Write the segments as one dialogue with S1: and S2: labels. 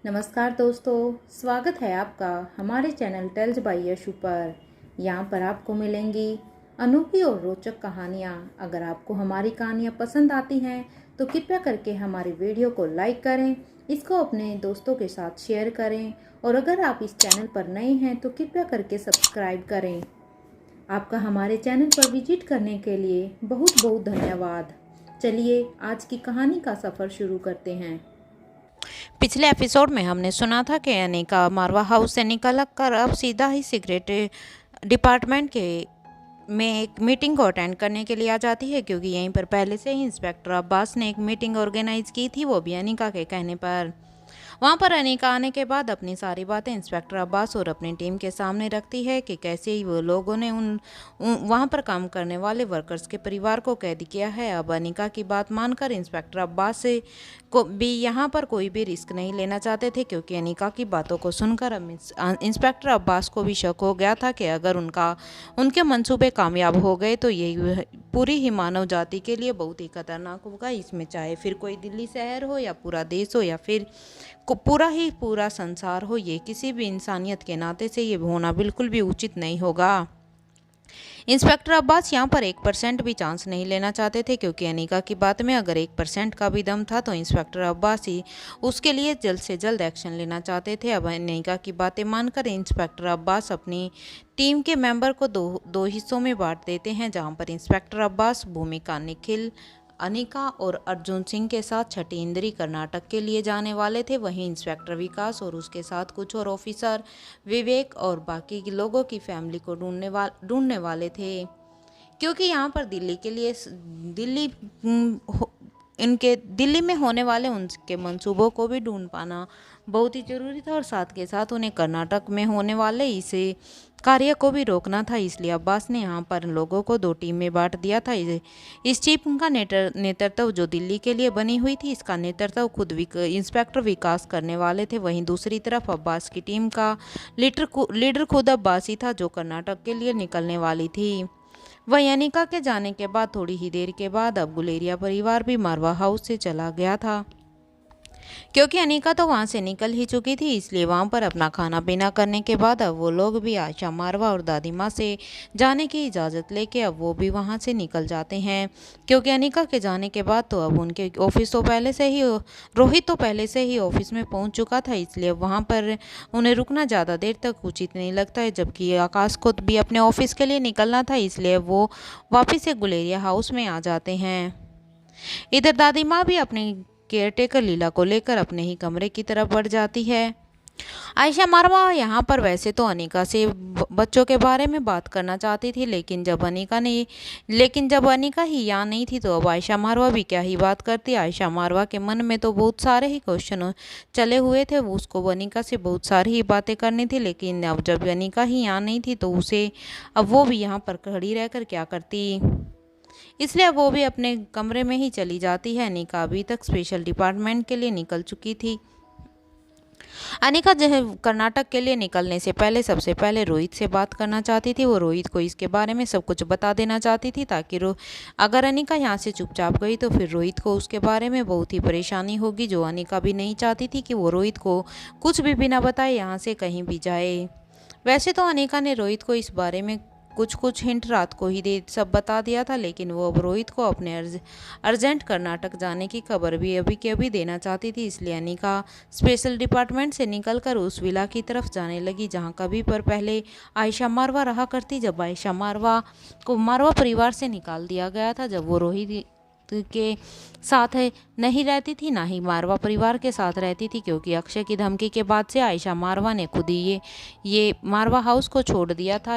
S1: नमस्कार दोस्तों, स्वागत है आपका हमारे चैनल टेल्स बाय यशु पर। यहाँ पर आपको मिलेंगी अनोखी और रोचक कहानियाँ। अगर आपको हमारी कहानियाँ पसंद आती हैं तो कृपया करके हमारी वीडियो को लाइक करें, इसको अपने दोस्तों के साथ शेयर करें और अगर आप इस चैनल पर नए हैं तो कृपया करके सब्सक्राइब करें। आपका हमारे चैनल पर विजिट करने के लिए बहुत बहुत धन्यवाद। चलिए आज की कहानी का सफ़र शुरू करते हैं।
S2: पिछले एपिसोड में हमने सुना था कि अनिका मारवा हाउस से निकल कर अब सीधा ही सिगरेट डिपार्टमेंट के में एक मीटिंग को अटेंड करने के लिए आ जाती है, क्योंकि यहीं पर पहले से ही इंस्पेक्टर अब्बास ने एक मीटिंग ऑर्गेनाइज की थी, वो भी अनिका के कहने पर। वहाँ पर अनिका आने के बाद अपनी सारी बातें इंस्पेक्टर अब्बास और अपनी टीम के सामने रखती है कि कैसे ही वो लोगों ने वहाँ पर काम करने वाले वर्कर्स के परिवार को कैद किया है। अब अनिका की बात मानकर इंस्पेक्टर अब्बास से को भी यहाँ पर कोई भी रिस्क नहीं लेना चाहते थे, क्योंकि अनिका की बातों को सुनकर अब इंस्पेक्टर अब्बास को भी शक हो गया था कि अगर उनके मंसूबे कामयाब हो गए तो ये पूरी ही मानव जाति के लिए बहुत ही खतरनाक होगा। इसमें चाहे फिर कोई दिल्ली शहर हो या पूरा देश हो या फिर पूरा संसार हो, ये किसी भी इंसानियत के नाते से ये होना बिल्कुल भी उचित नहीं होगा। इंस्पेक्टर अब्बास यहाँ पर 1% भी चांस नहीं लेना चाहते थे, क्योंकि अनिका की बात में अगर 1% का भी दम था तो इंस्पेक्टर अब्बास ही उसके लिए जल्द से जल्द एक्शन लेना चाहते थे। अब अनिका की बातें मानकर इंस्पेक्टर अब्बास अपनी टीम के मेंबर को दो हिस्सों में बांट देते हैं, जहाँ पर इंस्पेक्टर अब्बास भूमिका निखिल, अनिका और अर्जुन सिंह के साथ छठी इंद्री कर्नाटक के लिए जाने वाले थे। वहीं इंस्पेक्टर विकास और उसके साथ कुछ और ऑफिसर विवेक और बाकी के लोगों की फैमिली को ढूंढने वाले थे, क्योंकि यहाँ पर दिल्ली में होने वाले उनके मंसूबों को भी ढूंढ पाना बहुत ही जरूरी था और साथ के साथ उन्हें कर्नाटक में होने वाले इस कार्य को भी रोकना था। इसलिए अब्बास ने यहाँ पर लोगों को 2 टीम में बांट दिया था। इस टीम का नेतृत्व जो दिल्ली के लिए बनी हुई थी, इसका नेतृत्व खुद इंस्पेक्टर विकास करने वाले थे। वहीं दूसरी तरफ अब्बास की टीम का लीडर खुद अब्बास ही था, जो कर्नाटक के लिए निकलने वाली थी। वहीं अनिका के जाने के बाद थोड़ी ही देर के बाद अब गुलेरिया परिवार भी मारवा हाउस से चला गया था, क्योंकि अनिका तो वहां से निकल ही चुकी थी। इसलिए वहां पर अपना खाना पीना करने के बाद अब वो लोग भी आयशा मारवा और दादी माँ से जाने की इजाज़त लेके अब वो भी वहां से निकल जाते हैं, क्योंकि अनिका के जाने के बाद तो अब उनके ऑफिस तो पहले से ही रोहित तो पहले से ही ऑफिस में पहुंच चुका था। इसलिए वहां पर उन्हें रुकना ज़्यादा देर तक उचित नहीं लगता है, जबकि आकाश को भी अपने ऑफिस के लिए निकलना था, इसलिए वो वापस से गुलेरिया हाउस में आ जाते हैं। इधर दादी माँ भी अपनी केयरटेकर लीला को लेकर अपने ही कमरे की तरफ बढ़ जाती है। आयशा मारवा यहाँ पर वैसे तो अनिका से बच्चों के बारे में बात करना चाहती थी, लेकिन जब अनिका ही यहाँ नहीं थी तो अब आयशा मारवा भी क्या ही बात करती। आयशा मारवा के मन में तो बहुत सारे ही क्वेश्चन चले हुए थे, उसको अनिका से बहुत सारी ही बातें करनी थी, लेकिन अब जब अनिका ही यहाँ नहीं थी तो उसे अब वो भी यहाँ पर खड़ी रहकर क्या करती। इसलिए वो भी अपने कमरे में ही चली जाती है। अनिका अभी तक स्पेशल डिपार्टमेंट के लिए निकल चुकी थी। अनिका जो है कर्नाटक के लिए निकलने से पहले सबसे पहले रोहित से बात करना चाहती थी। वो रोहित को इसके बारे में सब कुछ बता देना चाहती थी, ताकि अगर अनिका यहाँ से चुपचाप गई तो फिर रोहित को उसके बारे में बहुत ही परेशानी होगी, जो अनिका भी नहीं चाहती थी कि वो रोहित को कुछ भी बिना बताए यहाँ से कहीं भी जाए। वैसे तो अनिका ने रोहित को इस बारे में कुछ हिंट रात को ही सब बता दिया था, लेकिन वो अब रोहित को अपने अर्जेंट कर्नाटक जाने की खबर भी अभी के अभी देना चाहती थी। इसलिए अनिका स्पेशल डिपार्टमेंट से निकलकर उस विला की तरफ जाने लगी, जहां कभी पर पहले आयशा मारवा रहा करती। जब आयशा मारवा को मारवा परिवार से निकाल दिया गया था, जब वो रोहित के साथ नहीं रहती थी, ना ही मारवा परिवार के साथ रहती थी, क्योंकि अक्षय की धमकी के बाद से आयशा मारवा ने खुद ही ये मारवा हाउस को छोड़ दिया था।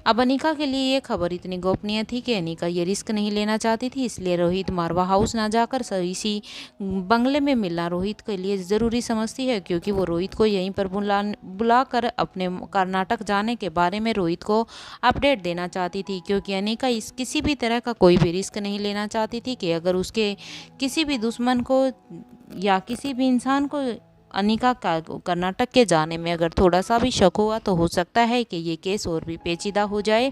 S2: अब अनिका के लिए ये खबर इतनी गोपनीय थी कि अनिका ये रिस्क नहीं लेना चाहती थी। इसलिए रोहित मारवा हाउस ना जाकर इसी बंगले में मिलना रोहित के लिए ज़रूरी समझती है, क्योंकि वो रोहित को यहीं पर बुलाकर अपने कर्नाटक जाने के बारे में रोहित को अपडेट देना चाहती थी, क्योंकि अनिका किसी भी तरह का कोई भी रिस्क नहीं लेना चाहती थी कि अगर उसके किसी भी दुश्मन को या किसी भी इंसान को अनिका का कर्नाटक के जाने में अगर थोड़ा सा भी शक हुआ तो हो सकता है कि ये केस और भी पेचीदा हो जाए।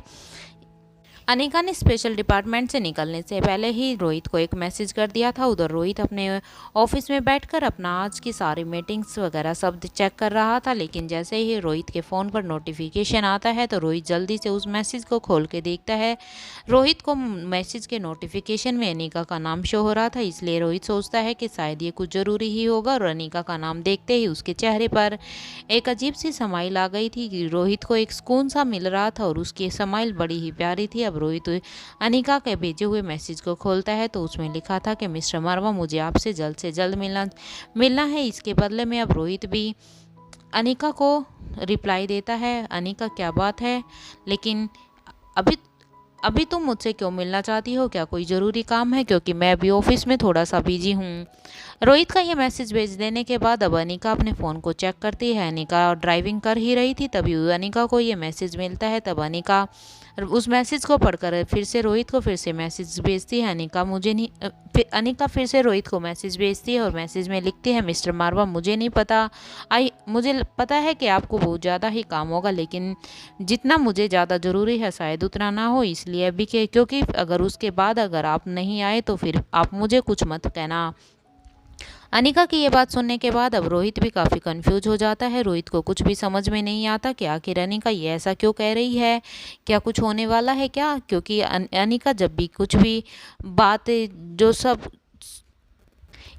S2: अनिका ने स्पेशल डिपार्टमेंट से निकलने से पहले ही रोहित को एक मैसेज कर दिया था। उधर रोहित अपने ऑफिस में बैठकर अपना आज की सारी मीटिंग्स वगैरह सब चेक कर रहा था, लेकिन जैसे ही रोहित के फ़ोन पर नोटिफिकेशन आता है तो रोहित जल्दी से उस मैसेज को खोल के देखता है। रोहित को मैसेज के नोटिफिकेशन में अनिका का नाम शो हो रहा था, इसलिए रोहित सोचता है कि शायद ये कुछ ज़रूरी ही होगा, और अनिका का नाम देखते ही उसके चेहरे पर एक अजीब सी स्माइल आ गई थी कि रोहित को एक सुकून सा मिल रहा था, और उसकी स्माइल बड़ी ही प्यारी थी। अब रोहित अनिका के भेजे हुए मैसेज को खोलता है तो उसमें लिखा था कि मिस्टर मारवा, मुझे आपसे जल्द से जल्द मिलना है। इसके बदले में अब रोहित भी अनिका को रिप्लाई देता है, अनिका क्या बात है, लेकिन अभी अभी तुम मुझसे क्यों मिलना चाहती हो, क्या कोई ज़रूरी काम है, क्योंकि मैं अभी ऑफिस में थोड़ा सा बिजी हूँ। रोहित का ये मैसेज भेज देने के बाद अब अनिका अपने फ़ोन को चेक करती है। अनिका ड्राइविंग कर ही रही थी, तभी अनिका को ये मैसेज मिलता है। तब अनिका उस मैसेज को पढ़कर फिर से रोहित को फिर से मैसेज भेजती है। अनिका फिर से रोहित को मैसेज भेजती है और मैसेज में लिखती है, मिस्टर मारवा, मुझे पता है कि आपको बहुत ज़्यादा ही काम होगा, लेकिन जितना मुझे ज़्यादा ज़रूरी है शायद उतना ना हो, इसलिए अभी के, क्योंकि अगर उसके बाद अगर आप नहीं आए तो फिर आप मुझे कुछ मत कहना। अनिका की ये बात सुनने के बाद अब रोहित भी काफ़ी कंफ्यूज हो जाता है। रोहित को कुछ भी समझ में नहीं आता कि आखिर अनिका ये ऐसा क्यों कह रही है, क्या कुछ होने वाला है क्या, क्योंकि अनिका जब भी कुछ भी बात जो सब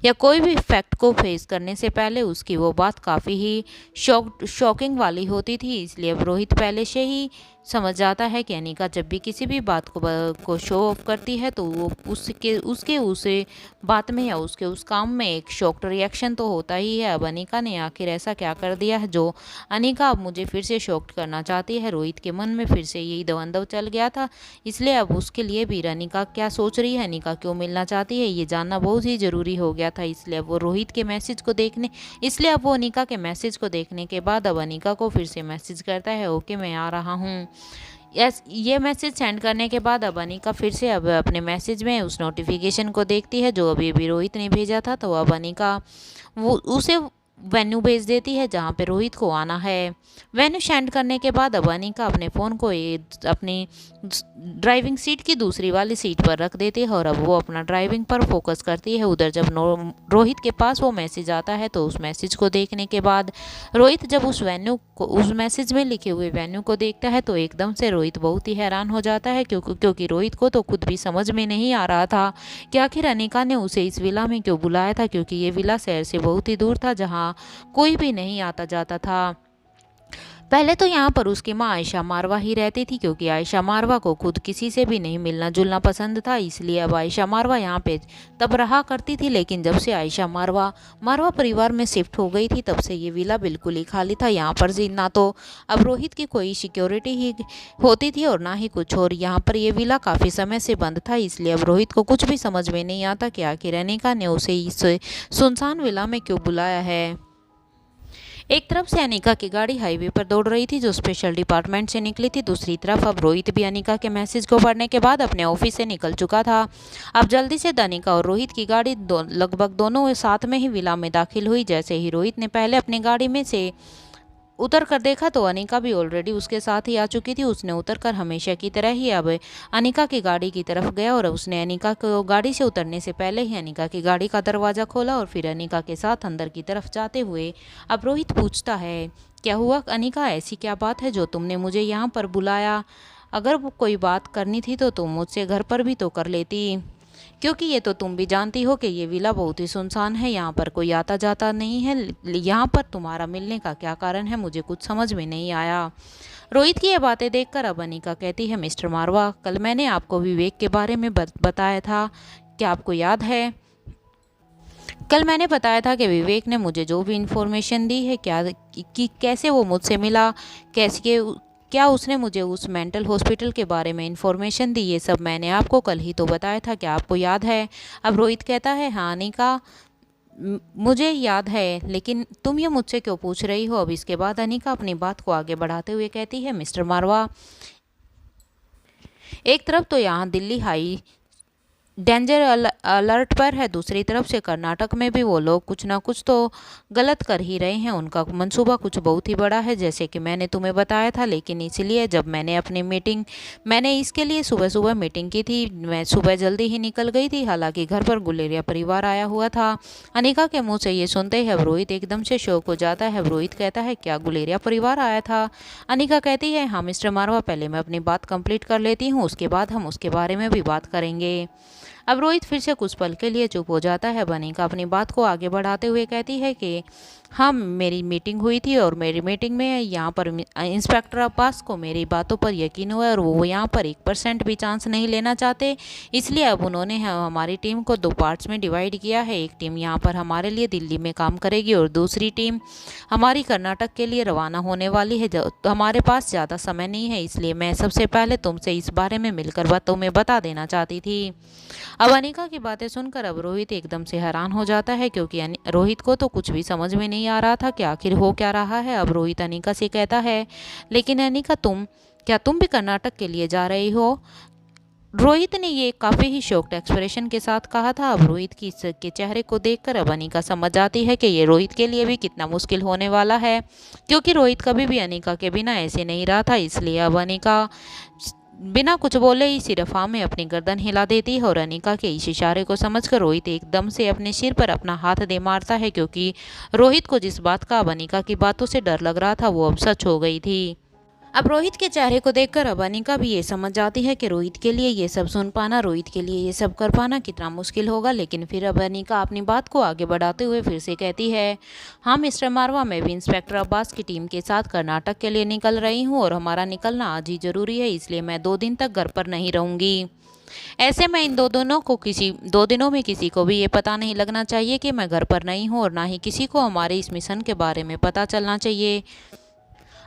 S2: या कोई भी फैक्ट को फेस करने से पहले उसकी वो बात काफ़ी ही शॉकिंग वाली होती थी, इसलिए अब रोहित पहले से ही समझ जाता है कि अनिका जब भी किसी भी बात को शो ऑफ करती है तो वो उसके उस बात में या उसके उस काम में एक शॉक्ड रिएक्शन तो होता ही है। अब अनिका ने आखिर ऐसा क्या कर दिया है जो अनिका अब मुझे फिर से शॉक्ड करना चाहती है। रोहित के मन में फिर से यही दवंदव चल गया था, इसलिए अब उसके लिए भी अनिका क्या सोच रही है, अनिका क्यों मिलना चाहती है, ये जानना बहुत ही ज़रूरी हो गया था। इसलिए अब वो अनिका के मैसेज को देखने के बाद अब अनिका को फिर से मैसेज करता है, ओके मैं आ रहा हूँ। ये मैसेज सेंड करने के बाद अब अनिका फिर से अब अपने मैसेज में उस नोटिफिकेशन को देखती है जो अभी अभी रोहित ने भेजा था, तो अब अनिका वो उसे वेन्यू भेज देती है जहाँ पे रोहित को आना है। वेन्यू सेंड करने के बाद अब अनिका अपने फ़ोन को अपनी ड्राइविंग सीट की दूसरी वाली सीट पर रख देती है और अब वो अपना ड्राइविंग पर फोकस करती है। उधर जब रोहित के पास वो मैसेज आता है तो उस मैसेज को देखने के बाद रोहित जब उस मैसेज में लिखे हुए वेन्यू को देखता है तो एकदम से रोहित बहुत ही हैरान हो जाता है, क्योंकि रोहित को तो खुद भी समझ में नहीं आ रहा था कि आखिर अनिका ने उसे इस विला में क्यों बुलाया था, क्योंकि ये विला शहर से बहुत ही दूर था जहाँ कोई भी नहीं आता जाता था। पहले तो यहाँ पर उसकी माँ आयशा मारवा ही रहती थी, क्योंकि आयशा मारवा को खुद किसी से भी नहीं मिलना जुलना पसंद था, इसलिए अब आयशा मारवा यहाँ पे तब रहा करती थी। लेकिन जब से आयशा मारवा परिवार में शिफ्ट हो गई थी तब से ये विला बिल्कुल ही खाली था। यहाँ पर ना तो अब रोहित की कोई सिक्योरिटी ही होती थी और ना ही कुछ, और यहाँ पर ये विला काफ़ी समय से बंद था, इसलिए अब रोहित को कुछ भी समझ में नहीं आता कि आखिर अनिका ने उसे इस सुनसान विला में क्यों बुलाया है। एक तरफ से अनिका की गाड़ी हाईवे पर दौड़ रही थी जो स्पेशल डिपार्टमेंट से निकली थी, दूसरी तरफ अब रोहित भी अनिका के मैसेज को पढ़ने के बाद अपने ऑफिस से निकल चुका था। अब जल्दी से अनिका और रोहित की गाड़ी लगभग दोनों साथ में ही विला में दाखिल हुई। जैसे ही रोहित ने पहले अपनी गाड़ी में से उतर कर देखा तो अनिका भी ऑलरेडी उसके साथ ही आ चुकी थी। उसने उतर कर हमेशा की तरह ही अब अनिका की गाड़ी की तरफ गया और उसने अनिका को गाड़ी से उतरने से पहले ही अनिका की गाड़ी का दरवाज़ा खोला और फिर अनिका के साथ अंदर की तरफ जाते हुए अब रोहित पूछता है, क्या हुआ अनिका, ऐसी क्या बात है जो तुमने मुझे यहाँ पर बुलाया? अगर वो कोई बात करनी थी तो तुम मुझसे घर पर भी तो कर लेती, क्योंकि ये तो तुम भी जानती हो कि ये विला बहुत ही सुनसान है, यहाँ पर कोई आता जाता नहीं है। यहाँ पर तुम्हारा मिलने का क्या कारण है, मुझे कुछ समझ में नहीं आया। रोहित की ये बातें देखकर अब अनिका कहती है, मिस्टर मारवा, कल मैंने आपको विवेक के बारे में बताया था, क्या आपको याद है? कल मैंने बताया था कि विवेक ने मुझे जो भी इंफॉर्मेशन दी है, कैसे वो मुझसे मिला, क्या उसने मुझे उस मेंटल हॉस्पिटल के बारे में इंफॉर्मेशन दी, ये सब मैंने आपको कल ही तो बताया था, क्या आपको याद है? अब रोहित कहता है, हाँ अनिका मुझे याद है, लेकिन तुम ये मुझसे क्यों पूछ रही हो? अब इसके बाद अनिका अपनी बात को आगे बढ़ाते हुए कहती है, मिस्टर मारवा, एक तरफ तो यहाँ दिल्ली हाई डेंजर अलर्ट पर है। दूसरी तरफ से कर्नाटक में भी वो लोग कुछ ना कुछ तो गलत कर ही रहे हैं। उनका मंसूबा कुछ बहुत ही बड़ा है, जैसे कि मैंने तुम्हें बताया था। लेकिन इसलिए जब मैंने इसके लिए सुबह सुबह मीटिंग की थी। मैं सुबह जल्दी ही निकल गई थी। हालांकि घर पर गुलेरिया परिवार आया हुआ था। अनिका के मुंह से ये सुनते ही अब रोहित एकदम से शॉक हो जाता है। अब रोहित कहता है, क्या गुलेरिया परिवार आया था? अनिका कहती है, हाँ मिस्टर मारवा, पहले मैं अपनी बात कंप्लीट कर लेती हूँ, उसके बाद हम उसके बारे में भी बात करेंगे। अब रोहित फिर से कुछ पल के लिए चुप हो जाता है। अनिका अपनी बात को आगे बढ़ाते हुए कहती है कि हाँ, मेरी मीटिंग हुई थी और मेरी मीटिंग में यहाँ पर इंस्पेक्टर अब्बास को मेरी बातों पर यकीन हुआ और वो यहाँ पर 1% भी चांस नहीं लेना चाहते। इसलिए अब उन्होंने हमारी टीम को 2 पार्ट्स में डिवाइड किया है। एक टीम यहाँ पर हमारे लिए दिल्ली में काम करेगी और दूसरी टीम हमारी कर्नाटक के लिए रवाना होने वाली है। तो हमारे पास ज़्यादा समय नहीं है, इसलिए मैं सबसे पहले तुमसे इस बारे में मिलकर तुम्हें बता देना चाहती थी। अब अनिका की बातें सुनकर अब रोहित एकदम से हैरान हो जाता है, क्योंकि रोहित को तो कुछ भी समझ में नहीं आ रहा था कि आखिर हो क्या रहा है। अब रोहित अनिका से कहता है, लेकिन अनिका क्या तुम भी कर्नाटक के लिए जा रही हो? रोहित ने ये काफ़ी ही शॉक्ड एक्सप्रेशन के साथ कहा था। अब रोहित के चेहरे को देखकर अब अनिका समझ जाती है कि ये रोहित के लिए भी कितना मुश्किल होने वाला है, क्योंकि रोहित कभी भी अनिका के बिना ऐसे नहीं रहा था। इसलिए अब अनिका बिना कुछ बोले ही सिर्फ हाँ में अपनी गर्दन हिला देती है और अनिका के इस इशारे को समझकर रोहित एकदम से अपने सिर पर अपना हाथ दे मारता है, क्योंकि रोहित को जिस बात का अब अनिका की बातों से डर लग रहा था वो अब सच हो गई थी। अब रोहित के चेहरे को देखकर अब अनिका भी ये समझ जाती है कि रोहित के लिए ये सब सुन पाना, रोहित के लिए ये सब कर पाना कितना मुश्किल होगा। लेकिन फिर अब अनिका अपनी बात को आगे बढ़ाते हुए फिर से कहती है, हाँ मिस्टर मारवा, मैं भी इंस्पेक्टर अब्बास की टीम के साथ कर्नाटक के लिए निकल रही हूँ और हमारा निकलना आज ही ज़रूरी है, इसलिए मैं 2 दिन तक घर पर नहीं रहूँगी। ऐसे में इन 2 दिनों में किसी को भी ये पता नहीं लगना चाहिए कि मैं घर पर नहीं हूँ और ना ही किसी को हमारे इस मिशन के बारे में पता चलना चाहिए।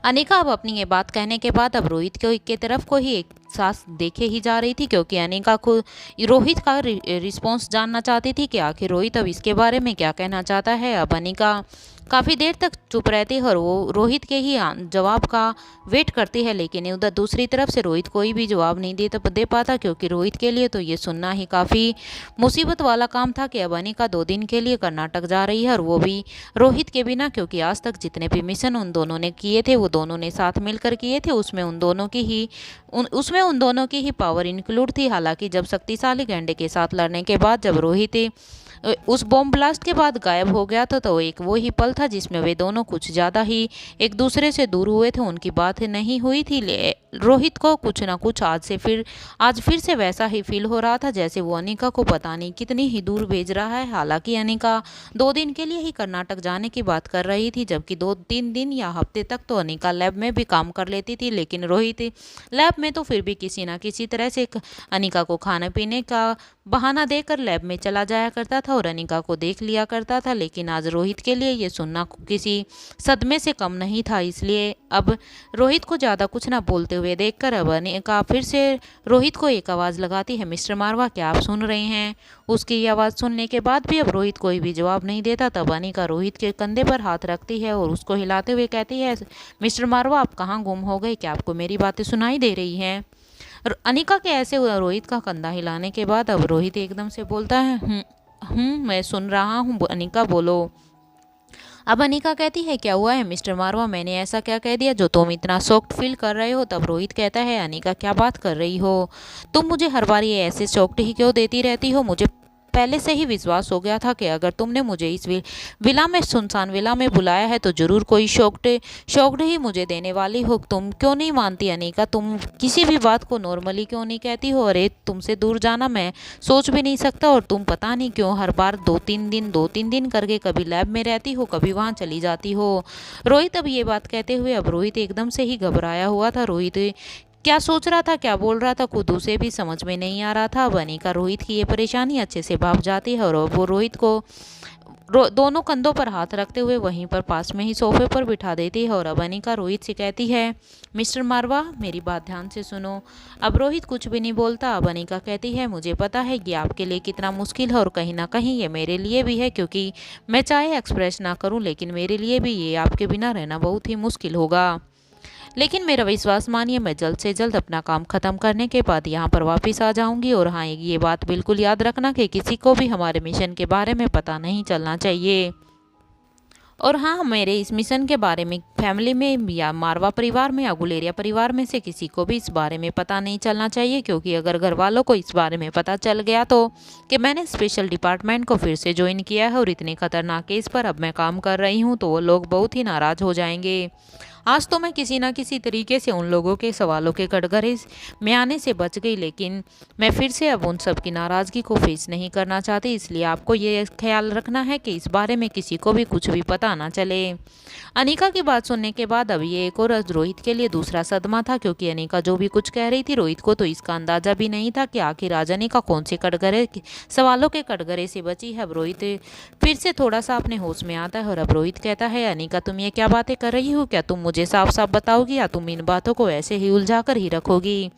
S2: अनिका अब अपनी ये बात कहने के बाद अब रोहित के तरफ को ही एक सांस देखे ही जा रही थी, क्योंकि अनिका को रोहित का रिस्पॉन्स जानना चाहती थी कि आखिर रोहित अब इसके बारे में क्या कहना चाहता है। अब अनिका काफ़ी देर तक चुप रहती है और वो रोहित के ही जवाब का वेट करती है। लेकिन उधर दूसरी तरफ से रोहित कोई भी जवाब नहीं दे पाता, क्योंकि रोहित के लिए तो ये सुनना ही काफ़ी मुसीबत वाला काम था कि अब अनिका 2 दिन के लिए कर्नाटक जा रही है और वो भी रोहित के बिना, क्योंकि आज तक जितने भी मिशन उन दोनों ने किए थे वो दोनों ने साथ मिलकर किए थे। उसमें उन दोनों की ही पावर इंक्लूड थी। हालांकि जब शक्तिशाली गैंडे के साथ लड़ने के बाद जब रोहित उस बॉम्ब ब्लास्ट के बाद गायब हो गया था, तो एक वो ही पल था जिसमें वे दोनों कुछ ज़्यादा ही एक दूसरे से दूर हुए थे। उनकी बात नहीं हुई थी। रोहित को कुछ ना कुछ आज फिर से वैसा ही फील हो रहा था, जैसे वो अनिका को पता नहीं कितनी ही दूर भेज रहा है। हालांकि अनिका 2 दिन के लिए ही कर्नाटक जाने की बात कर रही थी, जबकि 2-3 दिन या हफ्ते तक तो अनिका लैब में भी काम कर लेती थी। लेकिन रोहित लैब में तो फिर भी किसी ना किसी तरह से अनिका को खाने पीने का बहाना देकर लैब में चला जाया करता था और अनिका को देख लिया करता था। लेकिन आज रोहित के लिए ये सुनना किसी सदमे से कम नहीं था। इसलिए अब रोहित को ज़्यादा कुछ ना बोलते हुए देखकर अब अनिका फिर से रोहित को एक आवाज़ लगाती है, मिस्टर मारवा, क्या आप सुन रहे हैं? उसकी ये आवाज़ सुनने के बाद भी अब रोहित कोई भी जवाब नहीं देता। तब अनिका रोहित के कंधे पर हाथ रखती है और उसको हिलाते हुए कहती है, मिस्टर मारवा, आप कहाँ गुम हो गए? क्या आपको मेरी बातें सुनाई दे रही हैं? अनिका के ऐसे रोहित का कंधा हिलाने के बाद अब रोहित एकदम से बोलता है, मैं सुन रहा हूँ, अनिका बोलो। अब अनिका कहती है, क्या हुआ है मिस्टर मारवा, मैंने ऐसा क्या कह दिया जो तुम इतना शॉक्ड फील कर रहे हो? तब रोहित कहता है, अनिका क्या बात कर रही हो तुम? मुझे हर बार ये ऐसे शॉक्ड ही क्यों देती रहती हो? मुझे पहले से ही विश्वास हो गया था कि अगर तुमने मुझे इस सुनसान विला में बुलाया है तो जरूर कोई शॉक्ड ही मुझे देने वाली हो। तुम क्यों नहीं मानती अनिका? तुम किसी भी बात को नॉर्मली क्यों नहीं कहती हो? अरे तुमसे दूर जाना मैं सोच भी नहीं सकता और तुम पता नहीं क्यों हर बार 2-3 दिन करके कभी लैब में रहती हो, कभी वहाँ चली जाती हो। रोहित अब ये बात कहते हुए अब रोहित एकदम से ही घबराया हुआ था। रोहित क्या सोच रहा था, क्या बोल रहा था, खुद उसे भी समझ में नहीं आ रहा था। अब अनिका रोहित की ये परेशानी अच्छे से भाप जाती है और वो रोहित को दोनों कंधों पर हाथ रखते हुए वहीं पर पास में ही सोफे पर बिठा देती है और अब अनिका रोहित से कहती है, मिस्टर मारवा, मेरी बात ध्यान से सुनो। अब रोहित कुछ भी नहीं बोलता। अब अनिका कहती है, मुझे पता है कि आपके लिए कितना मुश्किल है और कहीं ना कहीं ये मेरे लिए भी है, क्योंकि मैं चाहे एक्सप्रेस ना करूं लेकिन मेरे लिए भी ये आपके बिना रहना बहुत ही मुश्किल होगा। लेकिन मेरा विश्वास मानिए, मैं जल्द से जल्द अपना काम ख़त्म करने के बाद यहाँ पर वापस आ जाऊँगी। और हाँ, ये बात बिल्कुल याद रखना कि किसी को भी हमारे मिशन के बारे में पता नहीं चलना चाहिए। और हाँ, मेरे इस मिशन के बारे में फैमिली में या मारवा परिवार में या गुलेरिया परिवार में से किसी को भी इस बारे में पता नहीं चलना चाहिए, क्योंकि अगर घर वालों को इस बारे में पता चल गया तो कि मैंने स्पेशल डिपार्टमेंट को फिर से ज्वाइन किया है और इतने खतरनाक केस पर अब मैं काम कर रही हूँ, तो वो लोग बहुत ही नाराज़ हो जाएंगे। आज तो मैं किसी ना किसी तरीके से उन लोगों के सवालों के कटघरे में आने से बच गई, लेकिन मैं फिर से अब उन सब की नाराज़गी को फेस नहीं करना चाहती। इसलिए आपको ये ख्याल रखना है कि इस बारे में किसी को भी कुछ भी पता ना चले। अनिका की बात सुनने के बाद अब ये एक और रोहित के लिए दूसरा सदमा था, क्योंकि अनिका जो भी कुछ कह रही थी रोहित को तो इसका अंदाजा भी नहीं था कि आखिर आज अनिका कौन से कटघरे सवालों के कटघरे से बची है। अब रोहित फिर से थोड़ा सा अपने होश में आता है और अब रोहित कहता है, अनिका तुम ये क्या बातें कर रही हो? क्या तुम मुझे साफ साफ बताओगी या तुम इन बातों को ऐसे ही उलझा कर ही रखोगी?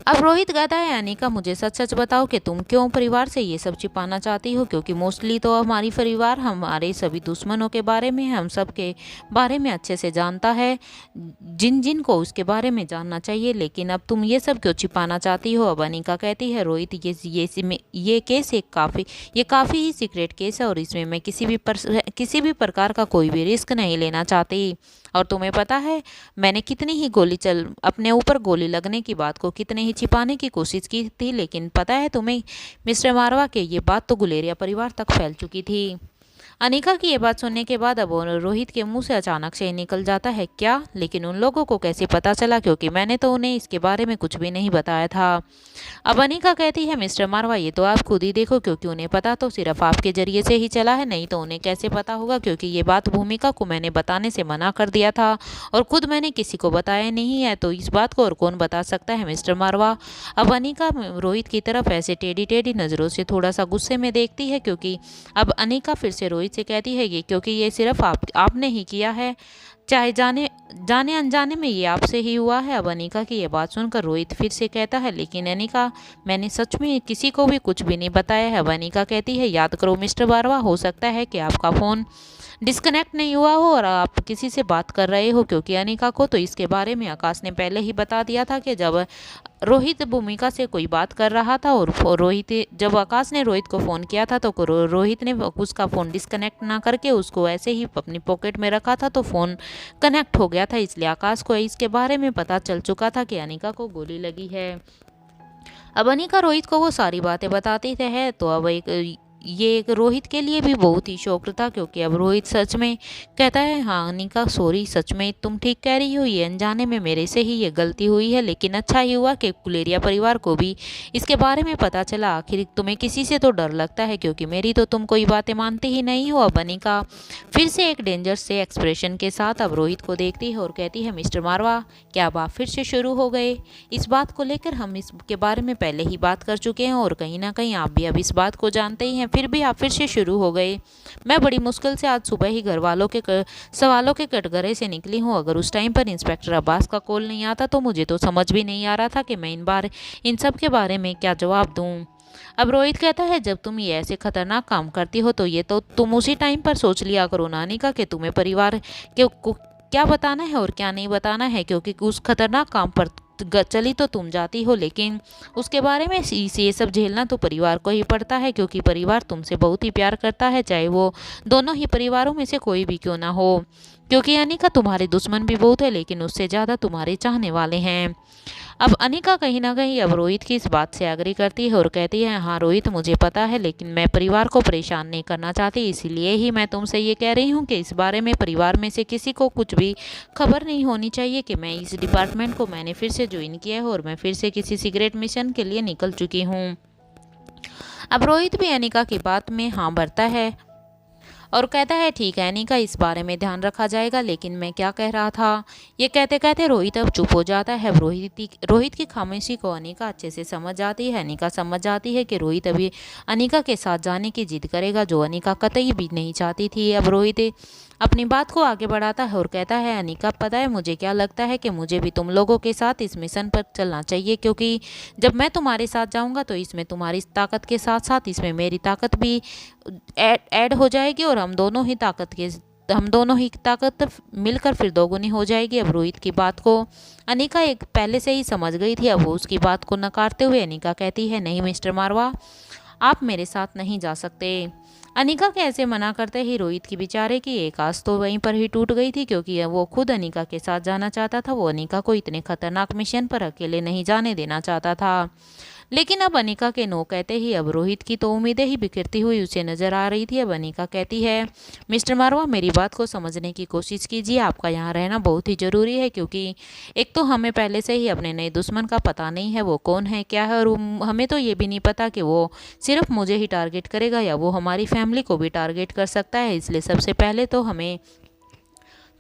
S2: अब रोहित कहता है, अनिका मुझे सच सच बताओ कि तुम क्यों परिवार से ये सब छिपाना चाहती हो, क्योंकि मोस्टली तो हमारी परिवार हमारे सभी दुश्मनों के बारे में, हम सब के बारे में अच्छे से जानता है, जिन जिन को उसके बारे में जानना चाहिए, लेकिन अब तुम ये सब क्यों छिपाना चाहती हो? अब अनिका कहती है, रोहित ये केस ये काफ़ी ही सीक्रेट केस है और इसमें मैं किसी भी प्रकार का कोई भी रिस्क नहीं लेना चाहती। और तुम्हें पता है मैंने कितनी ही अपने ऊपर गोली लगने की बात को कितने ही छिपाने की कोशिश की थी, लेकिन पता है तुम्हें मिस्टर मारवा के ये बात तो गुलेरिया परिवार तक फैल चुकी थी। अनिका की ये बात सुनने के बाद अब रोहित के मुंह से अचानक से निकल जाता है, क्या? लेकिन उन लोगों को कैसे पता चला, क्योंकि मैंने तो उन्हें इसके बारे में कुछ भी नहीं बताया था। अब अनिका कहती है, मिस्टर मारवा ये तो आप खुद ही देखो, क्योंकि उन्हें पता तो सिर्फ आपके जरिए से ही चला है, नहीं तो उन्हें कैसे पता होगा, क्योंकि ये बात भूमिका को मैंने बताने से मना कर दिया था और खुद मैंने किसी को बताया नहीं है, तो इस बात को और कौन बता सकता है मिस्टर मारवा? अब अनिका रोहित की तरफ ऐसे टेढ़ी टेढ़ी नज़रों से थोड़ा सा गुस्से में देखती है, क्योंकि अब अनिका फिर से रोहित से कहती है, ये क्योंकि ये सिर्फ आपने ही किया है, चाहे जाने अनजाने में ये आपसे ही हुआ है। अब अनिका की ये बात सुनकर रोहित फिर से कहता है, लेकिन अनिका मैंने सच में किसी को भी कुछ भी नहीं बताया है। अब अनिका कहती है, याद करो मिस्टर बारवा, हो सकता है कि आपका फ़ोन डिस्कनेक्ट नहीं हुआ हो और आप किसी से बात कर रहे हो, क्योंकि अनिका को तो इसके बारे में आकाश ने पहले ही बता दिया था कि जब रोहित भूमिका से कोई बात कर रहा था और जब आकाश ने रोहित को फ़ोन किया था तो रोहित ने उसका फ़ोन डिस्कनेक्ट ना करके उसको ऐसे ही अपनी पॉकेट में रखा था, तो फ़ोन कनेक्ट हो गया था। इसलिए आकाश को इसके बारे में पता चल चुका था कि अनिका को गोली लगी है। अब अनिका रोहित को वो सारी बातें बताती है, तो अब ये एक रोहित के लिए भी बहुत ही शौक था, क्योंकि अब रोहित सच में कहता है, हाँ अनिका सॉरी, सच में तुम ठीक कह रही हो, ये अनजाने में मेरे से ही ये गलती हुई है, लेकिन अच्छा ही हुआ कि गुलेरिया परिवार को भी इसके बारे में पता चला। आखिर तुम्हें किसी से तो डर लगता है, क्योंकि मेरी तो तुम कोई बातें मानते ही नहीं हो। अब अनिका फिर से एक डेंजर से एक्सप्रेशन के साथ अब रोहित को देखती है और कहती है, मिस्टर मारवा क्या अब आप फिर से शुरू हो गए? इस बात को लेकर हम इसके बारे में पहले ही बात कर चुके हैं और कहीं ना कहीं आप भी अब इस बात को जानते ही हैं, फिर भी आप फिर से शुरू हो गए। मैं बड़ी मुश्किल से आज सुबह ही घर वालों के सवालों के कटघरे से निकली हूँ। अगर उस टाइम पर इंस्पेक्टर अब्बास का कॉल नहीं आता तो मुझे तो समझ भी नहीं आ रहा था कि मैं इन सब के बारे में क्या जवाब दूँ। अब रोहित कहता है, जब तुम ये ऐसे खतरनाक काम करती हो तो ये तो तुम उसी टाइम पर सोच लिया करो नानी का कि तुम्हें परिवार के क्या बताना है और क्या नहीं बताना है, क्योंकि उस खतरनाक काम पर चली तो तुम जाती हो, लेकिन उसके बारे में ये सब झेलना तो परिवार को ही पड़ता है, क्योंकि परिवार तुमसे बहुत ही प्यार करता है, चाहे वो दोनों ही परिवारों में से कोई भी क्यों ना हो। क्योंकि अनिका तुम्हारे दुश्मन भी बहुत है, लेकिन उससे ज़्यादा तुम्हारे चाहने वाले हैं। अब अनिका कहीं ना कहीं अब रोहित की इस बात से एग्री करती है और कहती है, हाँ रोहित मुझे पता है, लेकिन मैं परिवार को परेशान नहीं करना चाहती, इसीलिए ही मैं तुमसे ये कह रही हूँ कि इस बारे में परिवार में से किसी को कुछ भी खबर नहीं होनी चाहिए कि मैं इस डिपार्टमेंट को मैंने फिर से ज्वाइन किया है और मैं फिर से किसी सीक्रेट मिशन के लिए निकल चुकी हूँ। अब रोहित भी अनिका की बात में हाँ भरता है और कहता है, ठीक है अनिका, इस बारे में ध्यान रखा जाएगा, लेकिन मैं क्या कह रहा था? ये कहते कहते रोहित अब चुप हो जाता है। रोहित की खामोशी को अनिका अच्छे से समझ जाती है। अनिका समझ जाती है कि रोहित अभी अनिका के साथ जाने की जिद करेगा, जो अनिका कतई भी नहीं चाहती थी। अब रोहित अपनी बात को आगे बढ़ाता है और कहता है, अनिका पता है मुझे क्या लगता है कि मुझे भी तुम लोगों के साथ इस मिशन पर चलना चाहिए, क्योंकि जब मैं तुम्हारे साथ जाऊंगा तो इसमें तुम्हारी ताकत के साथ साथ इसमें मेरी ताकत भी ऐड हो जाएगी और हम दोनों ही हम दोनों ही ताकत मिलकर फिर दोगुनी हो जाएगी। अब रोहित की बात को अनिका एक पहले से ही समझ गई थी। अब वो उसकी बात को नकारते हुए अनिका कहती है, नहीं मिस्टर मारवा, आप मेरे साथ नहीं जा सकते। अनिका के ऐसे मना करते ही रोहित की बेचारे की एक आस तो वहीं पर ही टूट गई थी, क्योंकि वो खुद अनिका के साथ जाना चाहता था। वो अनिका को इतने खतरनाक मिशन पर अकेले नहीं जाने देना चाहता था। लेकिन अब अनिका के नो कहते ही अब रोहित की तो उम्मीदें ही बिखरती हुई उसे नजर आ रही थी। अब अनिका कहती है, मिस्टर मारवा, मेरी बात को समझने की कोशिश कीजिए। आपका यहाँ रहना बहुत ही ज़रूरी है, क्योंकि एक तो हमें पहले से ही अपने नए दुश्मन का पता नहीं है, वो कौन है क्या है, और हमें तो ये भी नहीं पता कि वो सिर्फ मुझे ही टारगेट करेगा या वो हमारी फैमिली को भी टारगेट कर सकता है। इसलिए सबसे पहले तो हमें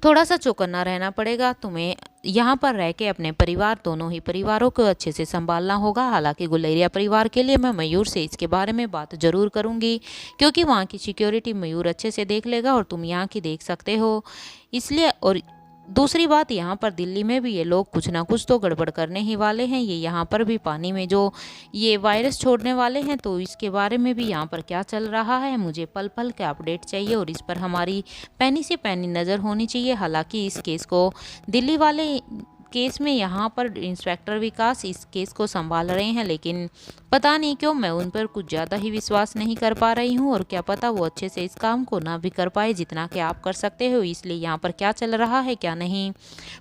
S2: थोड़ा सा चौकन्ना रहना पड़ेगा। तुम्हें यहाँ पर रह के अपने परिवार, दोनों ही परिवारों को अच्छे से संभालना होगा। हालांकि गुलेरिया परिवार के लिए मैं मयूर से इसके बारे में बात जरूर करूँगी, क्योंकि वहाँ की सिक्योरिटी मयूर अच्छे से देख लेगा और तुम यहाँ की देख सकते हो। इसलिए, और दूसरी बात, यहाँ पर दिल्ली में भी ये लोग कुछ ना कुछ तो गड़बड़ करने ही वाले हैं। ये यहाँ पर भी पानी में जो ये वायरस छोड़ने वाले हैं, तो इसके बारे में भी यहाँ पर क्या चल रहा है मुझे पल पल के अपडेट चाहिए, और इस पर हमारी पैनी से पैनी नज़र होनी चाहिए। हालांकि इस केस को दिल्ली वाले केस में यहाँ पर इंस्पेक्टर विकास इस केस को संभाल रहे हैं, लेकिन पता नहीं क्यों मैं उन पर कुछ ज़्यादा ही विश्वास नहीं कर पा रही हूँ, और क्या पता वो अच्छे से इस काम को ना भी कर पाए जितना कि आप कर सकते हो। इसलिए यहाँ पर क्या चल रहा है क्या नहीं,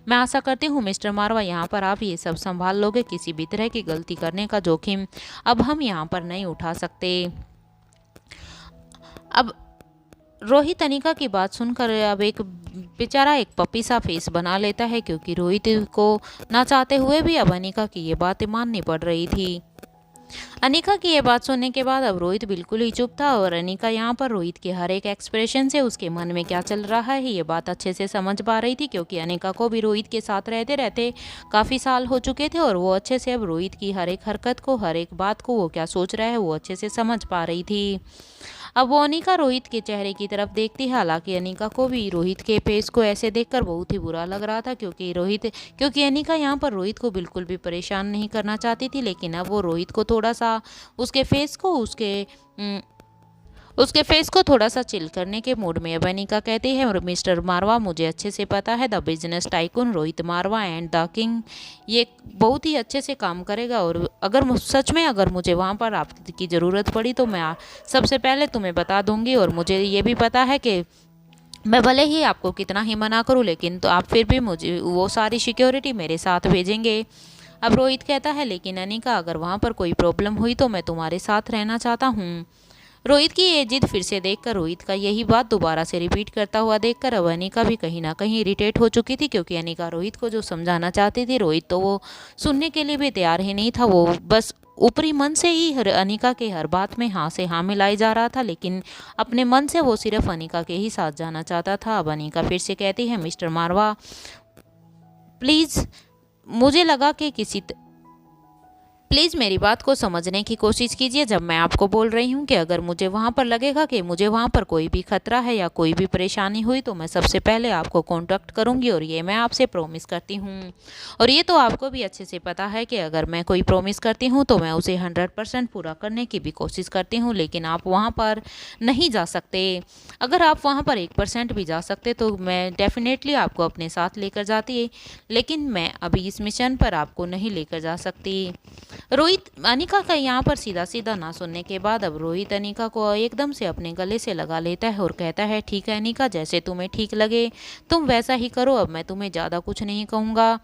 S2: मैं आशा करती हूँ मिस्टर मारवा यहाँ पर आप ये सब संभाल लोगे। किसी भी तरह की गलती करने का जोखिम अब हम यहाँ पर नहीं उठा सकते। अब रोहित अनिका की बात सुनकर अब एक बेचारा एक पपी सा फेस बना लेता है, क्योंकि रोहित को ना चाहते हुए भी अब अनिका की ये बातें माननी पड़ रही थी। अनिका की ये बात सुनने के बाद अब रोहित बिल्कुल ही चुप था, और अनिका यहाँ पर रोहित के हर एक एक्सप्रेशन से उसके मन में क्या चल रहा है ये बात अच्छे से समझ पा रही थी, क्योंकि अनिका को भी रोहित के साथ रहते रहते काफ़ी साल हो चुके थे, और वो अच्छे से अब रोहित की हर एक हरकत को, हर एक बात को, वो क्या सोच रहा है वो अच्छे से समझ पा रही थी। अब वो अनिका रोहित के चेहरे की तरफ देखती है। हालांकि अनिका को भी रोहित के फेस को ऐसे देखकर बहुत ही बुरा लग रहा था, क्योंकि अनिका यहाँ पर रोहित को बिल्कुल भी परेशान नहीं करना चाहती थी। लेकिन अब वो रोहित को थोड़ा सा उसके फेस को उसके फेस को थोड़ा सा चिल करने के मूड में अब अनिका कहती है, मिस्टर मारवा, मुझे अच्छे से पता है the business tycoon Rohit Marwah and the king ये बहुत ही अच्छे से काम करेगा, और अगर सच में अगर मुझे वहाँ पर आपकी ज़रूरत पड़ी तो मैं सबसे पहले तुम्हें बता दूंगी। और मुझे ये भी पता है कि मैं भले ही आपको कितना ही मना करूँ, लेकिन तो आप फिर भी मुझे वो सारी सिक्योरिटी मेरे साथ भेजेंगे। अब रोहित कहता है, लेकिन अनिका, अगर वहाँ पर कोई प्रॉब्लम हुई तो मैं तुम्हारे साथ रहना चाहता हूँ। रोहित की ये जिद फिर से देखकर, रोहित का यही बात दोबारा से रिपीट करता हुआ देखकर अब अनिका भी कहीं ना कहीं इरिटेट हो चुकी थी, क्योंकि अनिका रोहित को जो समझाना चाहती थी, रोहित तो वो सुनने के लिए भी तैयार ही नहीं था। वो बस ऊपरी मन से ही अनिका के हर बात में हाँ से हाँ मिलाई जा रहा था, लेकिन अपने मन से वो सिर्फ अनिका के ही साथ जाना चाहता था। अब अनिका फिर से कहती है, मिस्टर मारवा प्लीज़, मुझे लगा कि प्लीज़ मेरी बात को समझने की कोशिश कीजिए। जब मैं आपको बोल रही हूँ कि अगर मुझे वहाँ पर लगेगा कि मुझे वहाँ पर कोई भी खतरा है या कोई भी परेशानी हुई तो मैं सबसे पहले आपको कांटेक्ट करूँगी, और ये मैं आपसे प्रॉमिस करती हूँ। और ये तो आपको भी अच्छे से पता है कि अगर मैं कोई प्रॉमिस करती हूँ तो मैं उसे 100% पूरा करने की भी कोशिश करती हूँ। लेकिन आप वहाँ पर नहीं जा सकते। अगर आप वहाँ पर 1% भी जा सकते तो मैं डेफिनेटली आपको अपने साथ लेकर जाती, लेकिन मैं अभी इस मिशन पर आपको नहीं लेकर जा सकती। रोहित अनिका का यहाँ पर सीधा सीधा ना सुनने के बाद अब रोहित अनिका को एकदम से अपने गले से लगा लेता है और कहता है, ठीक है अनिका, जैसे तुम्हें ठीक लगे तुम वैसा ही करो, अब मैं तुम्हें ज़्यादा कुछ नहीं कहूँगा।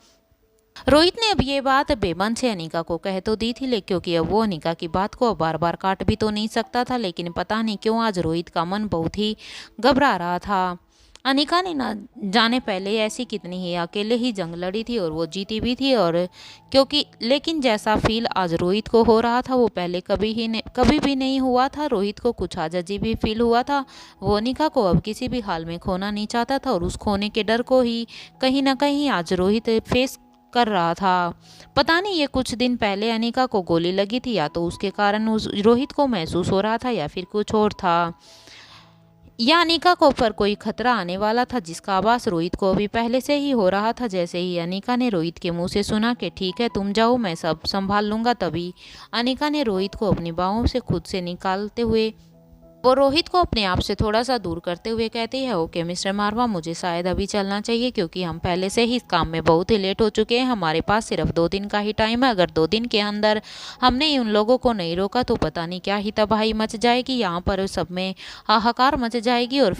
S2: रोहित ने अब ये बात बेमन से अनिका को कह तो दी थी, लेकिन क्योंकि अब वो अनिका की बात को बार बार काट भी तो नहीं सकता था, लेकिन पता नहीं क्यों आज रोहित का मन बहुत ही घबरा रहा था। अनिका ने ना जाने पहले ऐसी कितनी ही अकेले ही जंग लड़ी थी और वो जीती भी थी, और लेकिन जैसा फील आज रोहित को हो रहा था वो पहले कभी भी नहीं हुआ था। रोहित को कुछ आज अजीब ही फील हुआ था। वो अनिका को अब किसी भी हाल में खोना नहीं चाहता था, और उस खोने के डर को ही कहीं ना कहीं आज रोहित फेस कर रहा था। पता नहीं ये कुछ दिन पहले अनिका को गोली लगी थी, या तो उसके कारण उस रोहित को महसूस हो रहा था, या फिर कुछ और था, या अनिका को पर कोई खतरा आने वाला था जिसका आभास रोहित को अभी पहले से ही हो रहा था। जैसे ही अनिका ने रोहित के मुंह से सुना कि ठीक है तुम जाओ मैं सब संभाल लूँगा, तभी अनिका ने रोहित को अपनी बाहों से खुद से निकालते हुए वो रोहित को अपने आप से थोड़ा सा दूर करते हुए कहती है, ओके मिस्टर मारवा, मुझे शायद अभी चलना चाहिए क्योंकि हम पहले से ही इस काम में बहुत ही लेट हो चुके हैं। हमारे पास सिर्फ 2 दिन का ही टाइम है। अगर 2 दिन के अंदर हमने उन लोगों को नहीं रोका तो पता नहीं क्या ही तबाही मच जाएगी। यहाँ पर सब में हाहाकार मच जाएगी और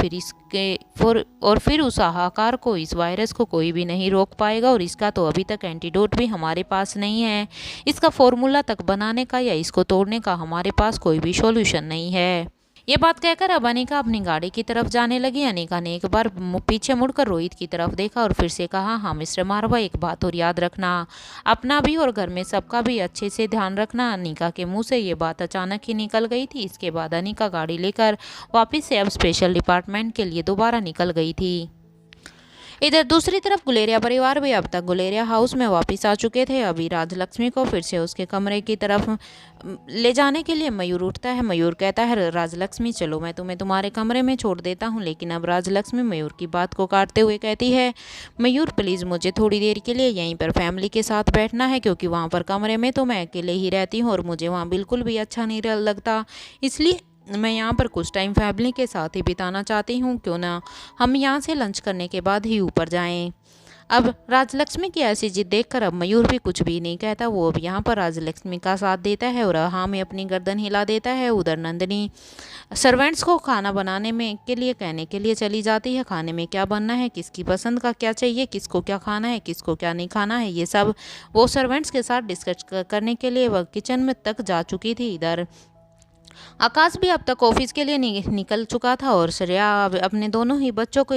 S2: फिर उस हाहाकार को, इस वायरस को कोई भी नहीं रोक पाएगा। और इसका तो अभी तक एंटीडोट भी हमारे पास नहीं है। इसका फॉर्मूला तक बनाने का या इसको तोड़ने का हमारे पास कोई भी सॉल्यूशन नहीं है। ये बात कहकर अब अनिका अपनी गाड़ी की तरफ जाने लगी। अनिका ने एक बार पीछे मुड़कर रोहित की तरफ देखा और फिर से कहा, हाँ मिस्टर मारवा, एक बात और याद रखना, अपना भी और घर में सबका भी अच्छे से ध्यान रखना। अनिका के मुंह से ये बात अचानक ही निकल गई थी। इसके बाद अनिका गाड़ी लेकर वापस से अब स्पेशल डिपार्टमेंट के लिए दोबारा निकल गई थी। इधर दूसरी तरफ गुलेरिया परिवार भी अब तक गुलेरिया हाउस में वापस आ चुके थे। अभी राजलक्ष्मी को फिर से उसके कमरे की तरफ ले जाने के लिए मयूर उठता है। मयूर कहता है, राजलक्ष्मी चलो मैं तुम्हें तुम्हारे कमरे में छोड़ देता हूँ। लेकिन अब राजलक्ष्मी मयूर की बात को काटते हुए कहती है, मयूर प्लीज़ मुझे थोड़ी देर के लिए यहीं पर फैमिली के साथ बैठना है क्योंकि वहाँ पर कमरे में तो मैं अकेले ही रहती हूँ और मुझे वहाँ बिल्कुल भी अच्छा नहीं लगता। इसलिए मैं यहाँ पर कुछ टाइम फैमिली के साथ ही बिताना चाहती हूँ। क्यों ना हम यहाँ से लंच करने के बाद ही ऊपर जाएं। अब राजलक्ष्मी की ऐसी जिद देखकर अब मयूर भी कुछ भी नहीं कहता। वो अब यहाँ पर राजलक्ष्मी का साथ देता है और हाँ में अपनी गर्दन हिला देता है। उधर नंदिनी सर्वेंट्स को खाना बनाने में के लिए कहने के लिए चली जाती है। खाने में क्या बनना है, किसकी पसंद का क्या चाहिए, किसको क्या खाना है, किसको क्या नहीं खाना है, ये सब वो सर्वेंट्स के साथ डिस्कस करने के लिए वह किचन में तक जा चुकी थी। इधर आकाश भी अब तक ऑफिस के लिए निकल चुका था और श्रेया अपने दोनों ही बच्चों को,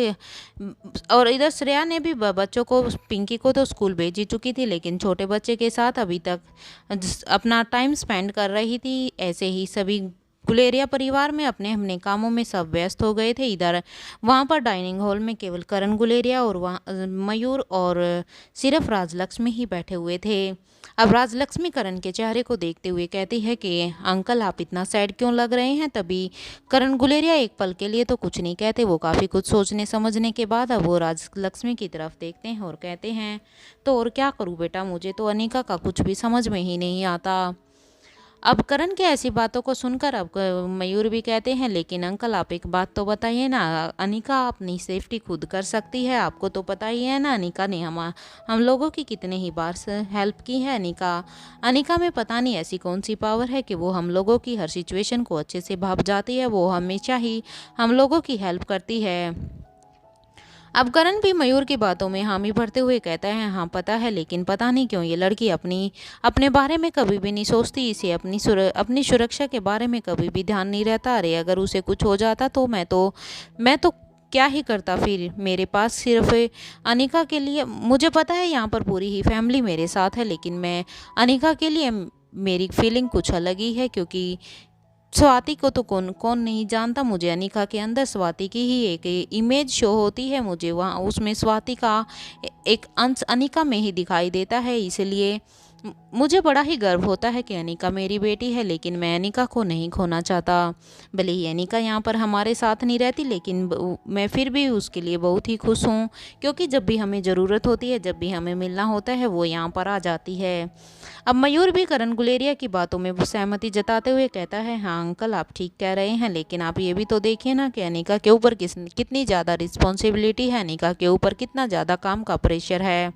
S2: और इधर श्रेया ने भी बच्चों को, पिंकी को तो स्कूल भेज ही चुकी थी लेकिन छोटे बच्चे के साथ अभी तक अपना टाइम स्पेंड कर रही थी। ऐसे ही सभी गुलेरिया परिवार में अपने अपने कामों में सब व्यस्त हो गए थे। इधर वहाँ पर डाइनिंग हॉल में केवल करण गुलेरिया और वहाँ मयूर और सिर्फ राजलक्ष्मी ही बैठे हुए थे। अब राजलक्ष्मी करण के चेहरे को देखते हुए कहती है कि अंकल आप इतना सैड क्यों लग रहे हैं। तभी करण गुलेरिया एक पल के लिए तो कुछ नहीं कहते। वो काफ़ी कुछ सोचने समझने के बाद अब वो राजलक्ष्मी की तरफ देखते हैं और कहते हैं, तो और क्या करूँ बेटा, मुझे तो अनिका का कुछ भी समझ में ही नहीं आता। अब करण के ऐसी बातों को सुनकर अब मयूर भी कहते हैं, लेकिन अंकल आप एक बात तो बताइए ना, अनिका अपनी सेफ्टी खुद कर सकती है। आपको तो पता ही है ना अनिका ने हम लोगों की कितने ही बार से हेल्प की है। अनिका में पता नहीं ऐसी कौन सी पावर है कि वो हम लोगों की हर सिचुएशन को अच्छे से भाप जाती है। वो हमेशा ही हम लोगों की हेल्प करती है। अब करण भी मयूर की बातों में हामी भरते हुए कहता है, हाँ पता है, लेकिन पता नहीं क्यों ये लड़की अपने बारे में कभी भी नहीं सोचती। इसे अपनी सुरक्षा के बारे में कभी भी ध्यान नहीं रहता। अरे अगर उसे कुछ हो जाता तो मैं तो क्या ही करता फिर। मेरे पास सिर्फ अनिका के लिए, मुझे पता है यहाँ पर पूरी ही फैमिली मेरे साथ है, लेकिन मैं अनिका के लिए मेरी फीलिंग कुछ अलग ही है। क्योंकि स्वाति को तो कौन कौन नहीं जानता। मुझे अनिका के अंदर स्वाति की ही एक इमेज शो होती है। मुझे वहाँ उसमें स्वाति का एक अंश अनिका में ही दिखाई देता है। इसलिए मुझे बड़ा ही गर्व होता है कि अनिका मेरी बेटी है, लेकिन मैं अनिका को नहीं खोना चाहता। भले ही अनिका यहाँ पर हमारे साथ नहीं रहती, लेकिन मैं फिर भी उसके लिए बहुत ही खुश हूँ क्योंकि जब भी हमें ज़रूरत होती है, जब भी हमें मिलना होता है, वो यहाँ पर आ जाती है। अब मयूर भी करण गुलेरिया की बातों में सहमति जताते हुए कहता है, हाँ अंकल आप ठीक कह रहे हैं, लेकिन आप ये भी तो देखिए ना कि अनिका के ऊपर कितनी ज़्यादा रिस्पॉन्सिबिलिटी है, अनिका के ऊपर कितना ज़्यादा काम का प्रेशर है।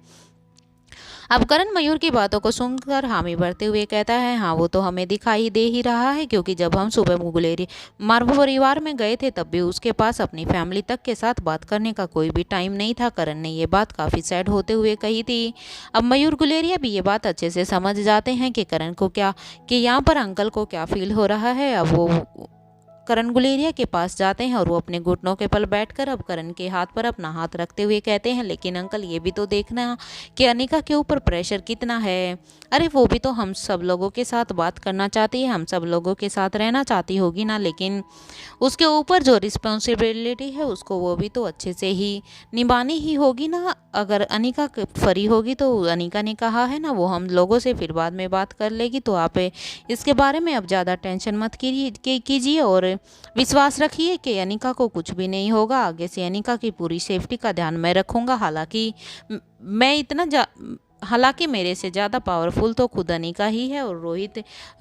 S2: अब करण मयूर की बातों को सुनकर हामी भरते हुए कहता है, हाँ वो तो हमें दिखाई दे ही रहा है क्योंकि जब हम सुबह गुलेरी मारवा परिवार में गए थे तब भी उसके पास अपनी फैमिली तक के साथ बात करने का कोई भी टाइम नहीं था। करण ने ये बात काफ़ी सैड होते हुए कही थी। अब मयूर गुलेरिया भी ये बात अच्छे से समझ जाते हैं कि करण को क्या, कि यहाँ पर अंकल को क्या फील हो रहा है। अब वो करण गुलेरिया के पास जाते हैं और वो अपने घुटनों के पल बैठकर अब करण के हाथ पर अपना हाथ रखते हुए कहते हैं, लेकिन अंकल ये भी तो देखना कि अनिका के ऊपर प्रेशर कितना है। अरे वो भी तो हम सब लोगों के साथ बात करना चाहती है, हम सब लोगों के साथ रहना चाहती होगी ना, लेकिन उसके ऊपर जो रिस्पॉन्सिबिलिटी है उसको वो भी तो अच्छे से ही निभानी ही होगी ना। अगर अनिका फ्री होगी तो अनिका ने कहा है ना वो हम लोगों से फिर बाद में बात कर लेगी, तो आप इसके बारे में अब ज़्यादा टेंशन मत कीजिए और विश्वास रखिए कि अनिका को कुछ भी नहीं होगा। आगे से अनिका की पूरी सेफ्टी का ध्यान मैं रखूँगा। हालांकि मेरे से ज़्यादा पावरफुल तो खुद अनिका ही है। और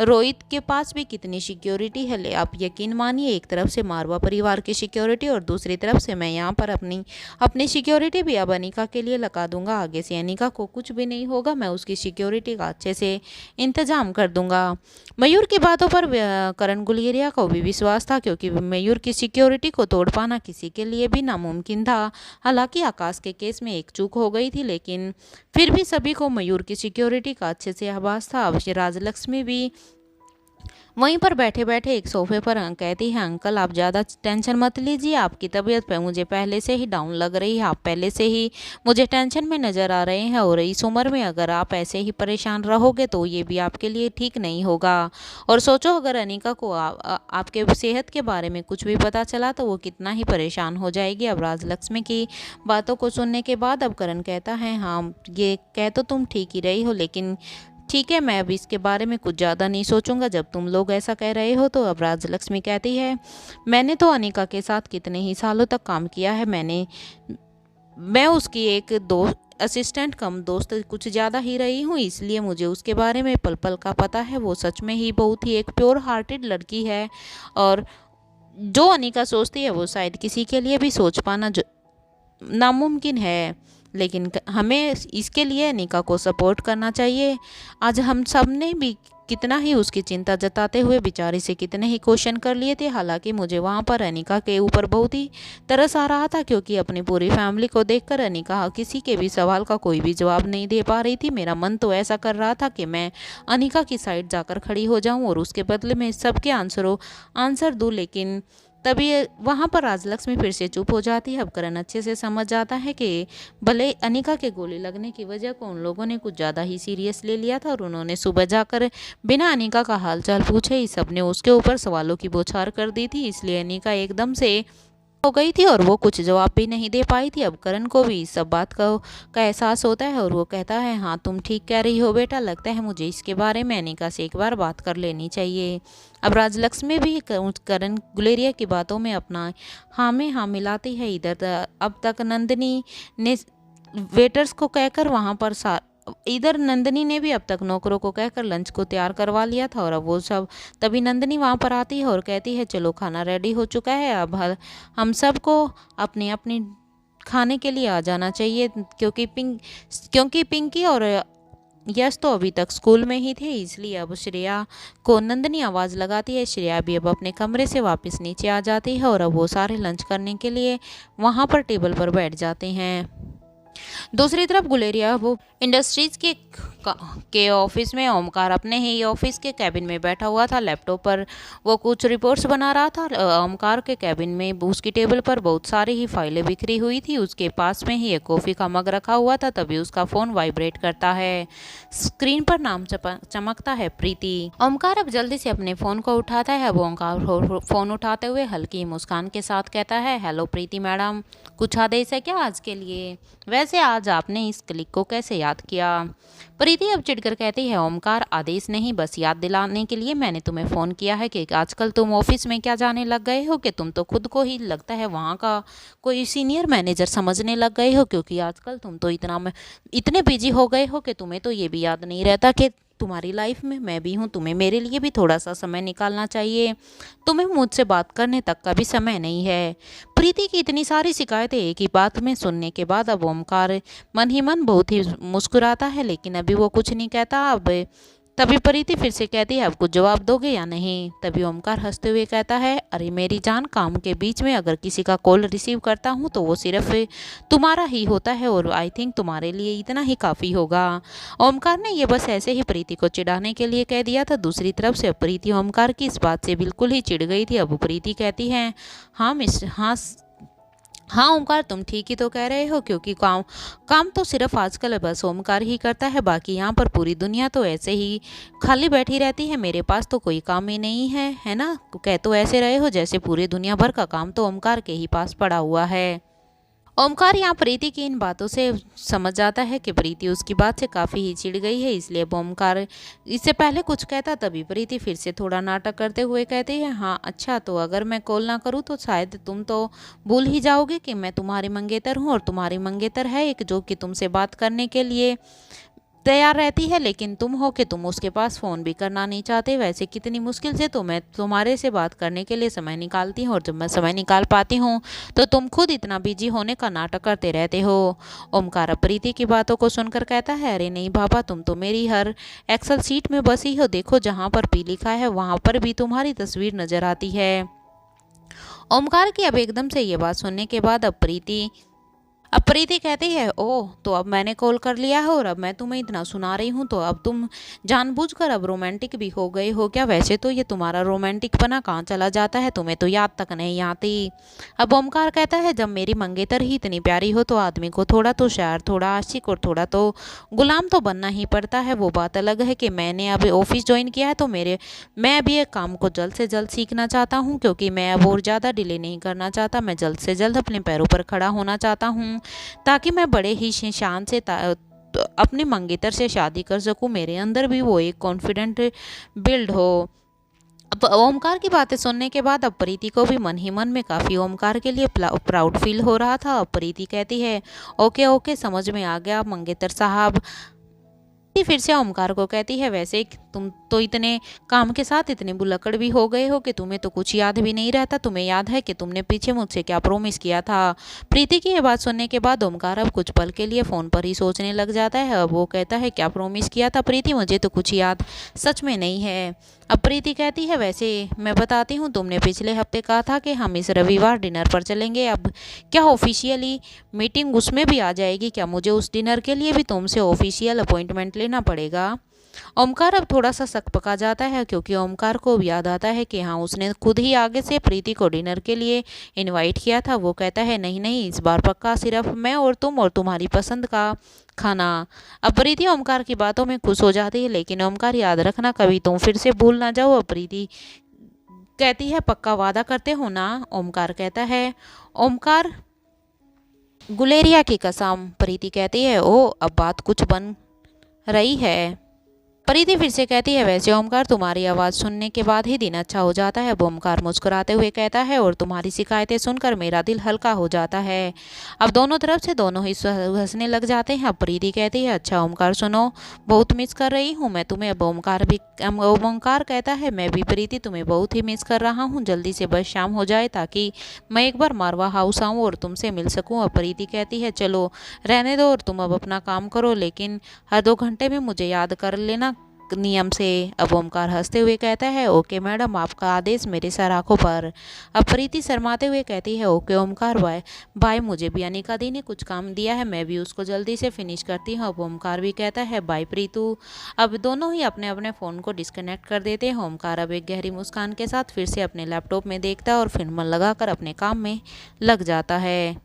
S2: रोहित के पास भी कितनी सिक्योरिटी है, आप यकीन मानिए, एक तरफ से मारवा परिवार की सिक्योरिटी और दूसरी तरफ से मैं यहाँ पर अपनी सिक्योरिटी भी अब अनिका के लिए लगा दूंगा। आगे से अनिका को कुछ भी नहीं होगा, मैं उसकी सिक्योरिटी का अच्छे से इंतजाम कर दूंगा। मयूर की बातों पर करण गुलेरिया को भी विश्वास था, क्योंकि मयूर की सिक्योरिटी को तोड़ पाना किसी के लिए भी नामुमकिन था। हालांकि आकाश के केस में एक चूक हो गई थी, लेकिन फिर भी सभी को मयूर की सिक्योरिटी का अच्छे से आभास था। अब राजलक्ष्मी भी वहीं पर बैठे बैठे एक सोफे पर कहती है, अंकल आप ज़्यादा टेंशन मत लीजिए, आपकी तबीयत पे मुझे पहले से ही डाउन लग रही है, आप पहले से ही मुझे टेंशन में नज़र आ रहे हैं। और इस उम्र में अगर आप ऐसे ही परेशान रहोगे तो ये भी आपके लिए ठीक नहीं होगा। और सोचो अगर अनिका को आपके सेहत के बारे में कुछ भी पता चला तो वो कितना ही परेशान हो जाएगी। अब राजलक्ष्मी की बातों को सुनने के बाद अब करण कहता है, हाँ ये कह तो तुम ठीक ही रही हो, लेकिन ठीक है मैं अब इसके बारे में कुछ ज़्यादा नहीं सोचूंगा जब तुम लोग ऐसा कह रहे हो तो। अब राजलक्ष्मी कहती है, मैंने तो अनिका के साथ कितने ही सालों तक काम किया है, मैं उसकी एक दोस्त असिस्टेंट कम दोस्त कुछ ज़्यादा ही रही हूँ, इसलिए मुझे उसके बारे में पल पल का पता है। वो सच में ही बहुत ही एक प्योर हार्टेड लड़की है, और जो अनिका सोचती है वो शायद किसी के लिए भी सोच पाना नामुमकिन है। लेकिन हमें इसके लिए अनिका को सपोर्ट करना चाहिए। आज हम सब ने भी कितना ही उसकी चिंता जताते हुए बेचारी से कितने ही क्वेश्चन कर लिए थे। हालांकि मुझे वहाँ पर अनिका के ऊपर बहुत ही तरस आ रहा था, क्योंकि अपनी पूरी फैमिली को देखकर अनिका किसी के भी सवाल का कोई भी जवाब नहीं दे पा रही थी। मेरा मन तो ऐसा कर रहा था कि मैं अनिका की साइड जाकर खड़ी हो जाऊँ और उसके बदले में सबके आंसर दूँ, लेकिन तभी वहाँ पर राजलक्ष्मी फिर से चुप हो जाती है। अब करण अच्छे से समझ जाता है कि भले अनिका के गोली लगने की वजह को उन लोगों ने कुछ ज़्यादा ही सीरियस ले लिया था, और उन्होंने सुबह जाकर बिना अनिका का हालचाल पूछे ही सबने उसके ऊपर सवालों की बौछार कर दी थी, इसलिए अनिका एकदम से हो गई थी और वो कुछ जवाब भी नहीं दे पाई थी। अब करण को भी इस सब बात का एहसास होता है और वो कहता है, हाँ तुम ठीक कह रही हो बेटा, लगता है मुझे इसके बारे में अनिका से एक बार बात कर लेनी चाहिए। अब राजलक्ष्मी भी करण गुलेरिया की बातों में अपना हाँ में हाँ मिलाती है। इधर अब तक नंदिनी ने वेटर्स को कहकर वहाँ पर इधर नंदिनी ने भी अब तक नौकरों को कहकर लंच को तैयार करवा लिया था, और अब वो सब तभी नंदिनी वहाँ पर आती है और कहती है, चलो खाना रेडी हो चुका है, अब हम सबको अपनी अपनी खाने के लिए आ जाना चाहिए, क्योंकि पिंकी और यश तो अभी तक स्कूल में ही थे। इसलिए अब श्रेया को नंदिनी आवाज़ लगाती है। श्रेया भी अब अपने कमरे से वापस नीचे आ जाती है और अब वो सारे लंच करने के लिए वहाँ पर टेबल पर बैठ जाते हैं। दूसरी तरफ गुलेरिया वो इंडस्ट्रीज के ऑफिस में ओमकार अपने ही ऑफिस के कैबिन में बैठा हुआ था। लैपटॉप पर वो कुछ रिपोर्ट्स बना रहा था। ओमकार के कैबिन में उसकी टेबल पर बहुत सारी ही फाइलें बिखरी हुई थी। उसके पास में ही एक कॉफ़ी का मग रखा हुआ था। तभी उसका फ़ोन वाइब्रेट करता है। स्क्रीन पर नाम चमकता है, प्रीति। ओमकार अब जल्दी से अपने फ़ोन को उठाता है। अब ओमकार फ़ोन उठाते हुए हल्की मुस्कान के साथ कहता है, हेलो प्रीति मैडम, कुछ आदेश है क्या आज के लिए? वैसे आज आपने इस क्लिक को कैसे याद किया? प्रीति अब चिढ़कर कहती है, ओमकार आदेश नहीं, बस याद दिलाने के लिए मैंने तुम्हें फ़ोन किया है कि आजकल तुम ऑफिस में क्या जाने लग गए हो कि तुम तो खुद को ही लगता है वहाँ का कोई सीनियर मैनेजर समझने लग गए हो, क्योंकि आजकल तुम तो इतने बिजी हो गए हो कि तुम्हें तो ये भी याद नहीं रहता कि तुम्हारी लाइफ में मैं भी हूँ। तुम्हें मेरे लिए भी थोड़ा सा समय निकालना चाहिए। तुम्हें मुझसे बात करने तक का भी समय नहीं है। प्रीति की इतनी सारी शिकायतें एक ही बात में सुनने के बाद अब ओमकार मन ही मन बहुत ही मुस्कुराता है, लेकिन अभी वो कुछ नहीं कहता। अब तभी प्रीति फिर से कहती है, अब कुछ जवाब दोगे या नहीं? तभी ओमकार हंसते हुए कहता है, अरे मेरी जान, काम के बीच में अगर किसी का कॉल रिसीव करता हूँ तो वो सिर्फ तुम्हारा ही होता है, और आई थिंक तुम्हारे लिए इतना ही काफ़ी होगा। ओमकार ने ये बस ऐसे ही प्रीति को चिढ़ाने के लिए कह दिया था। दूसरी तरफ से प्रीति ओमकार की इस बात से बिल्कुल ही चिढ़ गई थी। अब प्रीति कहती है, हाँ ओमकार, तुम ठीक ही तो कह रहे हो, क्योंकि काम तो सिर्फ आजकल बस ओमकार ही करता है। बाकी यहाँ पर पूरी दुनिया तो ऐसे ही खाली बैठी रहती है। मेरे पास तो कोई काम ही नहीं है ना? कह तो ऐसे रहे हो जैसे पूरी दुनिया भर का काम तो ओमकार के ही पास पड़ा हुआ है। ओमकार यहाँ प्रीति की इन बातों से समझ जाता है कि प्रीति उसकी बात से काफ़ी ही चिढ़ गई है, इसलिए ओमकार इससे पहले कुछ कहता तभी प्रीति फिर से थोड़ा नाटक करते हुए कहती है, हाँ अच्छा, तो अगर मैं कॉल ना करूँ तो शायद तुम तो भूल ही जाओगे कि मैं तुम्हारी मंगेतर हूँ, और तुम्हारी मंगेतर है एक जो कि तुमसे बात करने के लिए तैयार रहती है, लेकिन तुम हो कि तुम उसके पास फ़ोन भी करना नहीं चाहते। वैसे कितनी मुश्किल से तो मैं तुम्हारे से बात करने के लिए समय निकालती हूँ, और जब मैं समय निकाल पाती हूँ तो तुम खुद इतना बिजी होने का नाटक करते रहते हो। ओमकार प्रीति की बातों को सुनकर कहता है, अरे नहीं बाबा, तुम तो मेरी हर एक्सेल सीट में बसी हो। देखो, जहाँ पर पी लिखा है वहाँ पर भी तुम्हारी तस्वीर नजर आती है। ओमकार की अब एकदम से ये बात सुनने के बाद अब प्रीति कहती है, ओह, तो अब मैंने कॉल कर लिया है और अब मैं तुम्हें इतना सुना रही हूँ, तो अब तुम जानबूझकर अब रोमांटिक भी हो गए हो क्या? वैसे तो ये तुम्हारा रोमांटिक पना कहाँ चला जाता है, तुम्हें तो याद तक नहीं आती। अब ओमकार कहता है, जब मेरी मंगेतर ही इतनी प्यारी हो तो आदमी को थोड़ा तो शायर, थोड़ा आशिक और थोड़ा तो गुलाम तो बनना ही पड़ता है। वो बात अलग है कि मैंने अब ऑफिस ज्वाइन किया है, तो मैं अभी एक काम को जल्द से जल्द सीखना चाहता हूँ, क्योंकि मैं अब और ज़्यादा डिले नहीं करना चाहता। मैं जल्द से जल्द अपने पैरों पर खड़ा होना चाहता हूँ, ताकि मैं बड़े ही शान से अपने मंगेतर से शादी कर सकूं। मेरे अंदर भी वो एक कॉन्फिडेंट बिल्ड हो। अब ओमकार की बातें सुनने के बाद अब प्रीति को भी मन ही मन में काफ़ी ओमकार के लिए प्राउड फील हो रहा था। अब प्रीति कहती है, ओके ओके, समझ में आ गया मंगेतर साहब। फिर से ओमकार को कहती है, वैसे तुम तो इतने काम के साथ इतने बुलक्कड़ भी हो गए हो कि तुम्हें तो कुछ याद भी नहीं रहता। तुम्हें याद है कि तुमने पीछे मुझसे क्या प्रॉमिस किया था? प्रीति की ये बात सुनने के बाद ओमकार अब कुछ पल के लिए फ़ोन पर ही सोचने लग जाता है। अब वो कहता है, क्या प्रॉमिस किया था प्रीति? मुझे तो कुछ याद सच में नहीं है। अब प्रीति कहती है, वैसे मैं बताती हूँ, तुमने पिछले हफ्ते कहा था कि हम इस रविवार डिनर पर चलेंगे। अब क्या ऑफिशियली मीटिंग उसमें भी आ जाएगी क्या? मुझे उस डिनर के लिए भी तुमसे ऑफिशियल अपॉइंटमेंट लेना पड़ेगा? ओमकार अब थोड़ा सा सक पका जाता है, क्योंकि ओमकार को याद आता है कि हाँ, उसने खुद ही आगे से प्रीति को डिनर के लिए इनवाइट किया था। वो कहता है, नहीं नहीं, इस बार पक्का सिर्फ मैं और तुम और तुम्हारी पसंद का खाना। अब प्रीति ओमकार की बातों में खुश हो जाती है, लेकिन ओमकार, याद रखना कभी तुम फिर से भूल ना जाओ। अब प्रीति कहती है, पक्का वादा करते हो ना? ओमकार कहता है, ओमकार गुलेरिया की कसम। प्रीति कहती है, ओ, अब बात कुछ बन रही है। प्रीति फिर से कहती है, वैसे ओमकार, तुम्हारी आवाज़ सुनने के बाद ही दिन अच्छा हो जाता है। अब ओमकार मुस्कुराते हुए कहता है, और तुम्हारी शिकायतें सुनकर मेरा दिल हल्का हो जाता है। अब दोनों तरफ से दोनों ही हंसने लग जाते हैं। अब प्रीति कहती है, अच्छा ओमकार, सुनो, बहुत मिस कर रही हूँ मैं तुम्हें। अब ओमकार कहता है, मैं भी प्रीति तुम्हें बहुत ही मिस कर रहा हूँ। जल्दी से बस शाम हो जाए ताकि मैं एक बार मारवा हाउस आऊँ और तुमसे मिल सकूँ। अब प्रीति कहती है, चलो रहने दो और तुम अब अपना काम करो, लेकिन हर 2 घंटे में मुझे याद कर लेना नियम से। अब ओमकार हंसते हुए कहता है, ओके मैडम, आपका आदेश मेरे सर आंखों पर। अब प्रीति शर्माते हुए कहती है, ओके ओमकार, बाय बाय। मुझे भी अनिका दी ने कुछ काम दिया है, मैं भी उसको जल्दी से फिनिश करती हूँ। अब ओमकार भी कहता है, बाय प्रीतु। अब दोनों ही अपने अपने फ़ोन को डिस्कनेक्ट कर देते हैं। ओमकार अब एक गहरी मुस्कान के साथ फिर से अपने लैपटॉप में देखता है और फिर मन लगाकर अपने काम में लग जाता है।